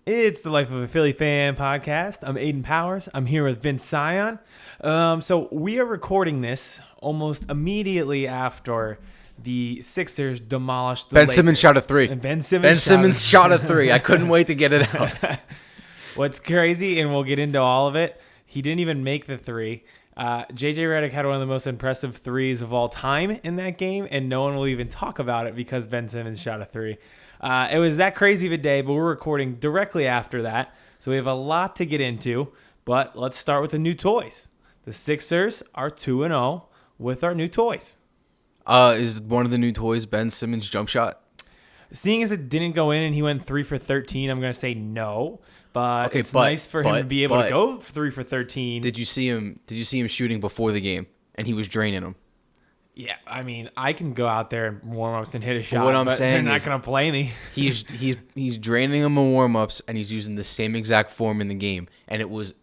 It's the Life of a Philly Fan podcast. I'm Aiden Powers. I'm here with Vince Sion. So we are recording this almost immediately after the Sixers demolished the Ben Lakers. Simmons shot a three. And Ben Simmons shot a three. I couldn't wait to get it out. What's crazy, and we'll get into all of it, he didn't even make the three. JJ Redick had one of the most impressive threes of all time in that game, and no one will even talk about it because Ben Simmons shot a three. It was that crazy of a day, but we're recording directly after that, so we have a lot to get into. But let's start with the new toys. The Sixers are 2-0 with our new toys. Is one of the new toys Ben Simmons' jump shot? Seeing as it didn't go in and he went 3 for 13, I'm going to say no. But it's nice for him to be able to go 3 for 13. Did you see him shooting before the game? And he was draining them. Yeah, I mean, I can go out there and warm-ups and hit a shot, what I'm but saying they're not going to play me. He's draining them in warm-ups, and he's using the same exact form in the game. And it was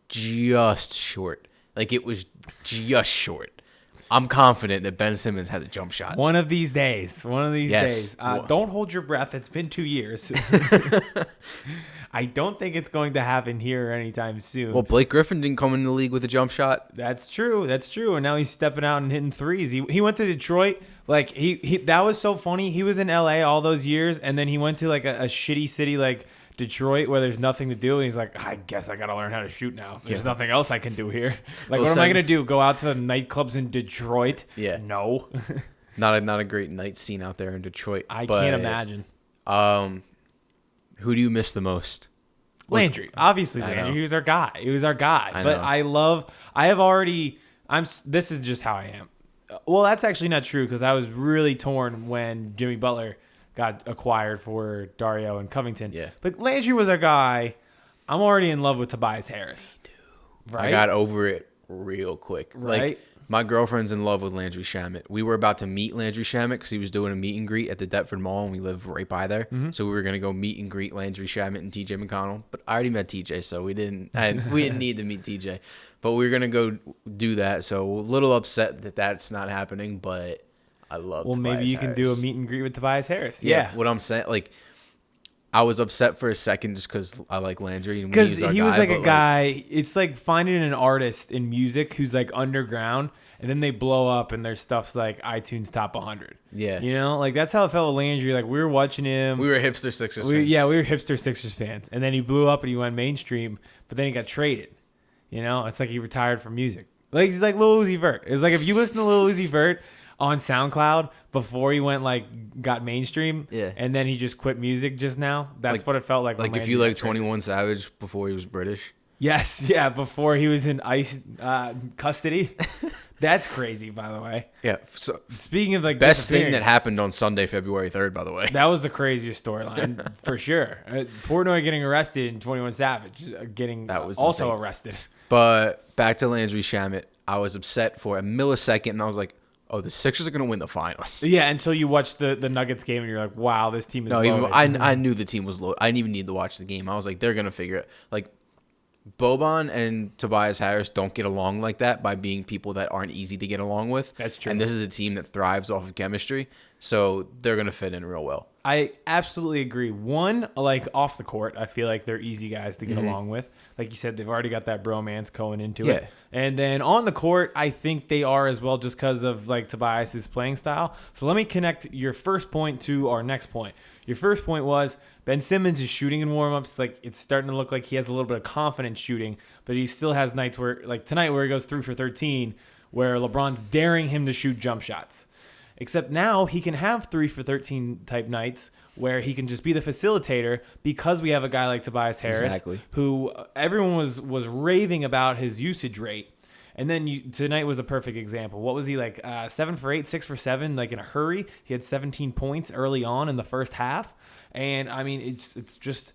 just short. Like, it was just short. I'm confident that Ben Simmons has a jump shot. One of these days. Yes. Don't hold your breath. It's been 2 years. I don't think it's going to happen here anytime soon. Well, Blake Griffin didn't come in the league with a jump shot. That's true. And now he's stepping out and hitting threes. He went to Detroit. Like he that was so funny. He was in LA all those years, and then he went to like a shitty city like Detroit where there's nothing to do, and he's like, I guess I gotta learn how to shoot now. There's nothing else I can do here. Like, what am I gonna do? Go out to the nightclubs in Detroit? Yeah. No. Not a great night scene out there in Detroit. I can't imagine. Who do you miss the most? Landry. Obviously Landry. He was our guy. This is just how I am. Well, that's actually not true because I was really torn when Jimmy Butler got acquired for Dario and Covington. Yeah. But Landry was our guy. I'm already in love with Tobias Harris. Right? I got over it real quick. Right? Like, my girlfriend's in love with Landry Shamet. We were about to meet Landry Shamet because he was doing a meet and greet at the Deptford Mall, and we live right by there. Mm-hmm. So we were gonna go meet and greet Landry Shamet and TJ McConnell. But I already met TJ, so we didn't need to meet TJ. But we were gonna go do that. So a little upset that that's not happening. But I love. Well, Tobias maybe you Harris. can do a meet and greet with Tobias Harris. Yeah. What I'm saying, like, I was upset for a second just because I like Landry. Because he was like a guy. It's like finding an artist in music who's like underground, and then they blow up, and their stuff's like iTunes Top 100. Yeah. You know, like that's how it felt with Landry. Like we were watching him. We were hipster Sixers fans. We were hipster Sixers fans, and then he blew up and he went mainstream, but then he got traded. You know, it's like he retired from music. Like he's like Lil Uzi Vert. It's like if you listen to Lil Uzi Vert on SoundCloud before he went got mainstream, and then he just quit music just now. That's what it felt like. Like if you like 21 Savage before he was British. Yes, yeah, before he was in ICE custody. That's crazy, by the way. Yeah. So speaking of like best thing that happened on Sunday, February 3rd, by the way. That was the craziest storyline for sure. Portnoy getting arrested and 21 Savage getting also arrested. But back to Landry Shamet, I was upset for a millisecond, and I was like, oh, the Sixers are going to win the finals. Yeah, until you watch the Nuggets game, and you're like, wow, this team is loaded. Even I knew the team was loaded. I didn't even need to watch the game. I was like, they're going to figure it. Like, Boban and Tobias Harris don't get along like that by being people that aren't easy to get along with. That's true. And this is a team that thrives off of chemistry, so they're going to fit in real well. I absolutely agree. One, like off the court, I feel like they're easy guys to get along with. Like you said, they've already got that bromance going into it. And then on the court, I think they are as well just because of like Tobias's playing style. So let me connect your first point to our next point. Your first point was Ben Simmons is shooting in warm-ups. Like it's starting to look like he has a little bit of confidence shooting, but he still has nights where, like tonight, where he goes 3 for 13, where LeBron's daring him to shoot jump shots. Except now he can have 3 for 13 type nights where he can just be the facilitator because we have a guy like Tobias Harris, who everyone was raving about his usage rate. And then tonight was a perfect example. What was he like? 7 for 8, 6 for 7, like in a hurry. He had 17 points early on in the first half. And I mean, it's just,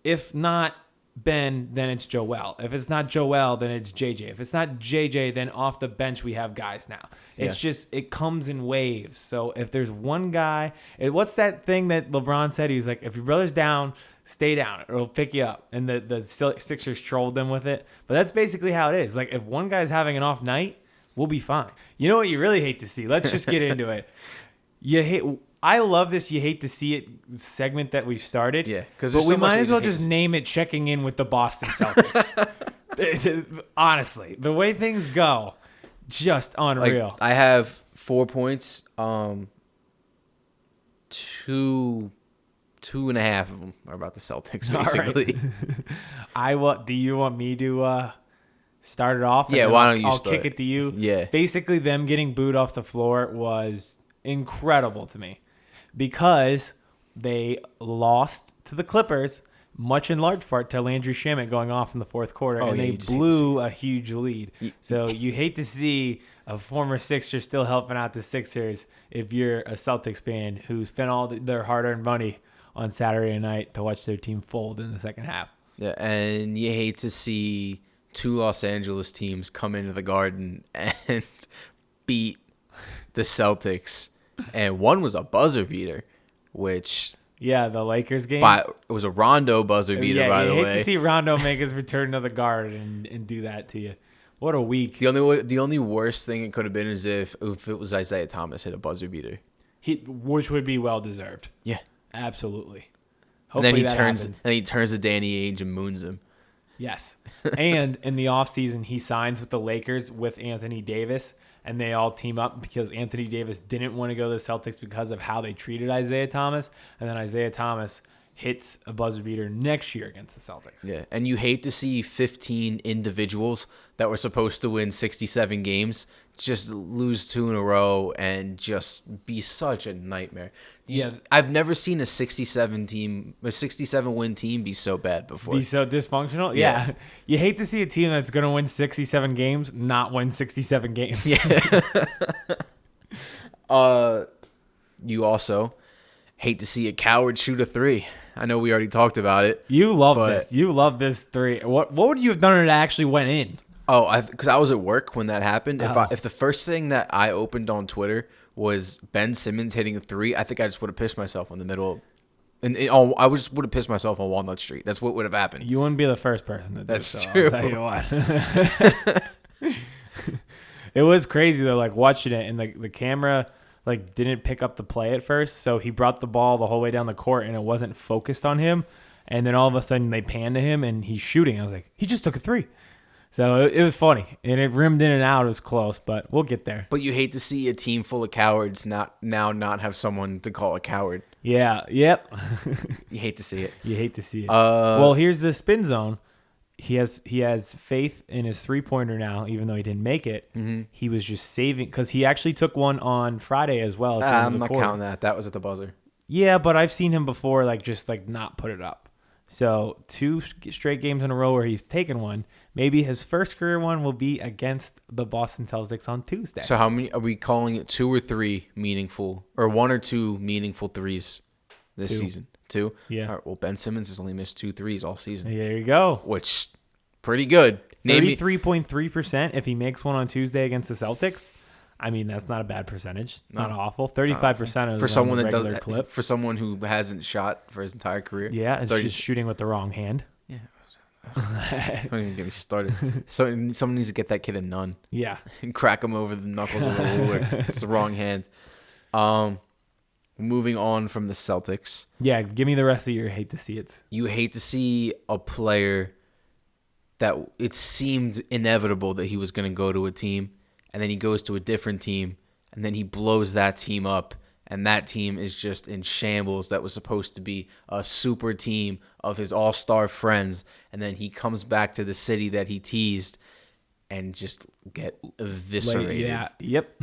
if not Ben, then it's Joel. If it's not Joel, then it's JJ. If it's not JJ, then off the bench we have guys now. It's just, it comes in waves. So if there's one guy, what's that thing that LeBron said? He's like, if your brother's down, stay down. It'll pick you up. And the Sixers trolled them with it. But that's basically how it is. Like if one guy's having an off night, we'll be fine. You know what you really hate to see? Let's just get into it. I love this. You hate to see it segment that we've started. Yeah, because but we might as well just name it "Checking In with the Boston Celtics." Honestly, the way things go, just unreal. Like, I have 4 points. 2.5 of them are about the Celtics, basically. Right. Do you want me to start it off? Yeah, why don't you I'll start? kick it to you. Yeah. Basically, them getting booed off the floor was incredible to me because they lost to the Clippers, much in large part to Landry Shamet going off in the fourth quarter, and they blew a huge lead. So you hate to see a former Sixer still helping out the Sixers if you're a Celtics fan who spent all their hard-earned money on Saturday night to watch their team fold in the second half. Yeah, and you hate to see two Los Angeles teams come into the Garden and beat the Celtics. And one was a buzzer beater, which... Yeah, the Lakers game. It was a Rondo buzzer beater, by the way. You hate to see Rondo make his return to the Garden and do that to you. What a week. The only worst thing it could have been is if it was Isaiah Thomas hit a buzzer beater. Which would be well-deserved. Yeah. Absolutely. Hopefully and then he turns to Danny Ainge and moons him. Yes. And in the offseason, he signs with the Lakers with Anthony Davis, and they all team up because Anthony Davis didn't want to go to the Celtics because of how they treated Isaiah Thomas, and then Isaiah Thomas hits a buzzer beater next year against the Celtics. Yeah, and you hate to see 15 individuals that were supposed to win 67 games just lose 2 in a row and just be such a nightmare. Yeah, I've never seen a 67 win team be so bad before. Be so dysfunctional? Yeah. You hate to see a team that's going to win 67 games not win 67 games. Yeah. You also hate to see a coward shoot a 3. I know we already talked about it. You love this. You love this 3. What would you have done if it actually went in? Oh, because I was at work when that happened. If the first thing that I opened on Twitter was Ben Simmons hitting a 3, I think I just would have pissed myself in the middle. I just would have pissed myself on Walnut Street. That's what would have happened. You wouldn't be the first person to do That's so. true. I'll tell you what. It was crazy though, like watching it, and the camera like didn't pick up the play at first, so he brought the ball the whole way down the court, and it wasn't focused on him. And then all of a sudden they pan to him, and he's shooting. I was like, he just took a 3. So it was funny, and it rimmed in and out. It was close, but we'll get there. But you hate to see a team full of cowards not have someone to call a coward. Yeah. Yep. You hate to see it. You hate to see it. Well, here's the spin zone. He has faith in his 3-pointer now, even though he didn't make it. Mm-hmm. He was just saving because he actually took one on Friday as well. I'm not counting that. That was at the buzzer. Yeah, but I've seen him before, just not put it up. So 2 straight games in a row where he's taken one. Maybe his first career one will be against the Boston Celtics on Tuesday. So how many are we calling it? 2 or 3 meaningful, or 1 or 2 meaningful threes this season? 2. Yeah. All right, well, Ben Simmons has only missed 2 threes all season. There you go. Which pretty good. 33.3% if he makes one on Tuesday against the Celtics. I mean, that's not a bad percentage. It's not awful. 35% of for someone that regular clip. For someone who hasn't shot for his entire career. Yeah, it's just shooting with the wrong hand. Yeah. Don't even get me started. So someone needs to get that kid a nun. Yeah. And crack him over the knuckles with a ruler. It's the wrong hand. Moving on from the Celtics. Yeah, give me the rest of your hate to see it. You hate to see a player that it seemed inevitable that he was going to go to a team, and then he goes to a different team, and then he blows that team up, and that team is just in shambles. That was supposed to be a super team of his all-star friends, and then he comes back to the city that he teased and just get eviscerated. Yeah, yep.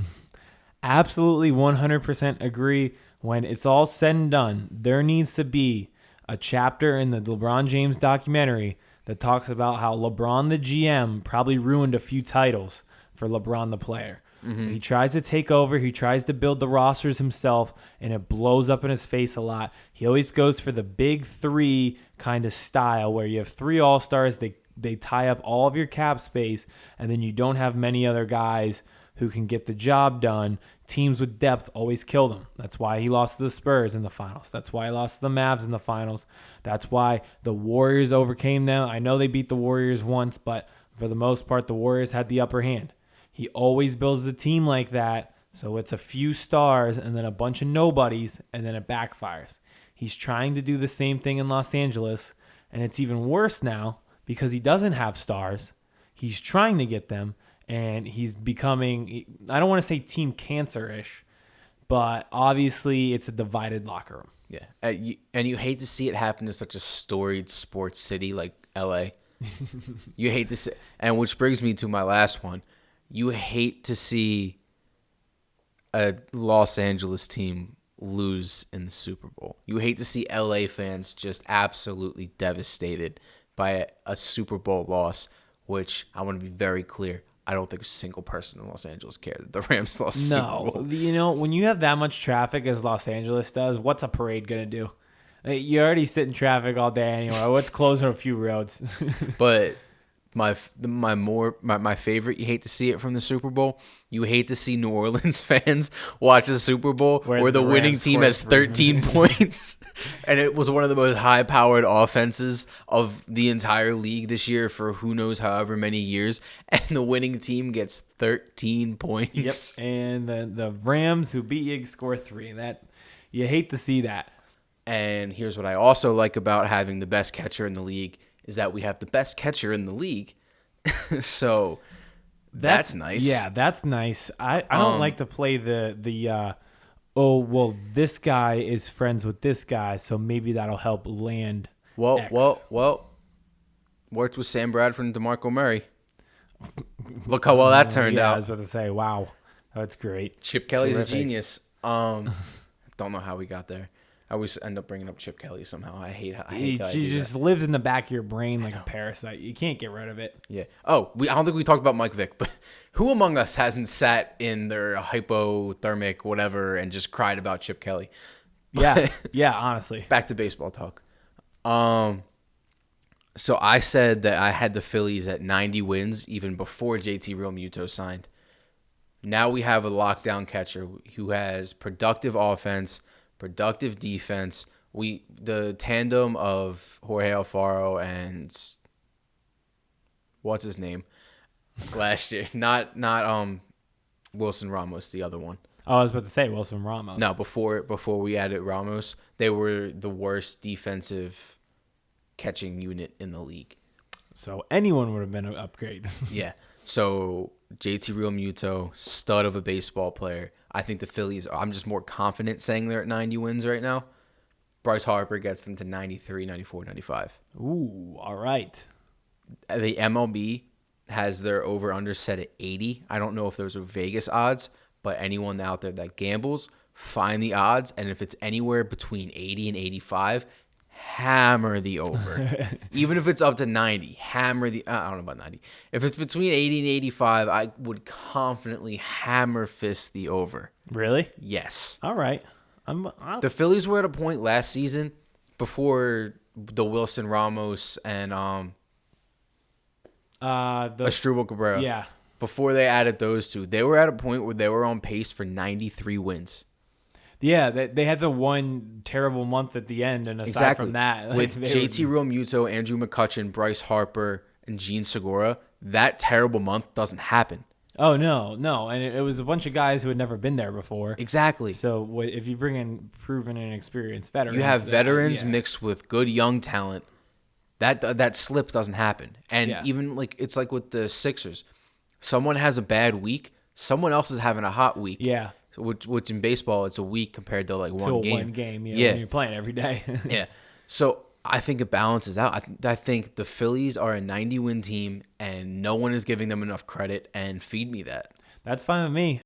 Absolutely 100% agree. When it's all said and done, there needs to be a chapter in the LeBron James documentary that talks about how LeBron the GM probably ruined a few titles for LeBron the player. Mm-hmm. He tries to take over. He tries to build the rosters himself, and it blows up in his face a lot. He always goes for the big 3 kind of style where you have 3 all-stars. They tie up all of your cap space, and then you don't have many other guys who can get the job done. Teams with depth always kill them. That's why he lost to the Spurs in the finals. That's why he lost to the Mavs in the finals. That's why the Warriors overcame them. I know they beat the Warriors once, but for the most part, the Warriors had the upper hand. He always builds a team like that So it's a few stars and then a bunch of nobodies, and then it backfires. He's trying to do the same thing in Los Angeles, and it's even worse now because he doesn't have stars. He's trying to get them, and he's becoming, I don't want to say team cancer-ish, but obviously it's a divided locker room. Yeah. And you hate to see it happen to such a storied sports city like LA. You hate to see, and which brings me to my last one. You hate to see a Los Angeles team lose in the Super Bowl. You hate to see LA fans just absolutely devastated by a Super Bowl loss, which I want to be very clear. I don't think a single person in Los Angeles cared that the Rams lost the Super Bowl. You know, when you have that much traffic as Los Angeles does, what's a parade going to do? You already sit in traffic all day anyway. Let's close a few roads. But my favorite, you hate to see it from the Super Bowl. You hate to see New Orleans fans watch a Super Bowl where the winning team has 13 points, and it was one of the most high-powered offenses of the entire league this year for who knows however many years, and the winning team gets 13 points. Yep, and the Rams who beat you score 3. That you hate to see that. And here's what I also like about having the best catcher in the league is that we have the best catcher in the league. So that's nice. Yeah, that's nice. I don't like to play the oh, well, this guy is friends with this guy, so maybe that'll help land X. Well, worked with Sam Bradford and DeMarco Murray. Look how well that turned out. I was about to say, wow, that's great. Chip Kelly's a genius. Don't know how we got there. I always end up bringing up Chip Kelly somehow. I hate He just lives in the back of your brain like a parasite. You can't get rid of it. Yeah. Oh, I don't think we talked about Mike Vick, but who among us hasn't sat in their hypothermic whatever and just cried about Chip Kelly? Yeah. Yeah, honestly. Back to baseball talk. So I said that I had the Phillies at 90 wins even before JT Realmuto signed. Now we have a lockdown catcher who has productive offense, productive defense. The tandem of Jorge Alfaro and what's his name last year? Not Wilson Ramos, the other one. Oh, I was about to say Wilson Ramos. No, before we added Ramos, they were the worst defensive catching unit in the league. So anyone would have been an upgrade. Yeah. So JT Realmuto, stud of a baseball player. I think the Phillies, I'm just more confident saying they're at 90 wins right now. Bryce Harper gets them to 93, 94, 95. Ooh, all right. The MLB has their over-under set at 80. I don't know if those are Vegas odds, but anyone out there that gambles, find the odds, and if it's anywhere between 80 and 85, hammer the over. Even if it's up to 90, hammer the... I don't know about 90. If it's between 80 and 85, I would confidently hammer fist the over. Really? Yes. All right. The Phillies were at a point last season before the Wilson Ramos and Asdrubal Cabrera. Yeah. Before they added those two, they were at a point where they were on pace for 93 wins. Yeah, they had the one terrible month at the end, and aside from that, with JT Realmuto, Andrew McCutchen, Bryce Harper, and Gene Segura, that terrible month doesn't happen. Oh no, and it was a bunch of guys who had never been there before. Exactly. So if you bring in proven and experienced veterans, you have veterans mixed with good young talent. That slip doesn't happen, and even it's like with the Sixers, someone has a bad week, someone else is having a hot week. Yeah. Which in baseball, it's a week compared to one game. One game, yeah. When you're playing every day. Yeah. So I think it balances out. I think the Phillies are a 90-win team, and no one is giving them enough credit, and feed me that. That's fine with me.